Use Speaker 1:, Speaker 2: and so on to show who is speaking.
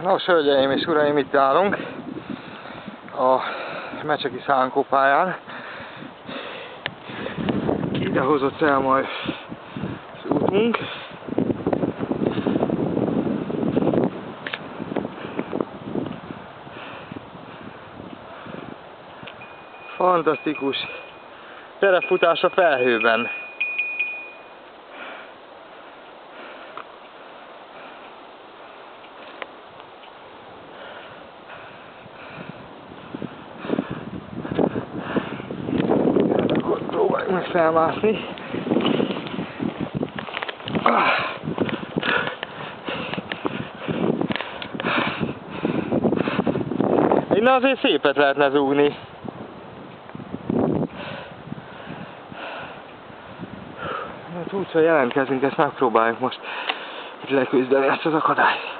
Speaker 1: Nos, hölgyeim és uraim, itt állunk a Mecseki szánkópályán. Ide hozott el majd az útunk. Fantasztikus terepfutás a felhőben. Akkor próbáljuk meg felmászni. Innen azért szépet lehetne zúgni. Hát úgyhogy jelentkezünk, ezt megpróbáljuk most leküzdeni ezt az akadályt.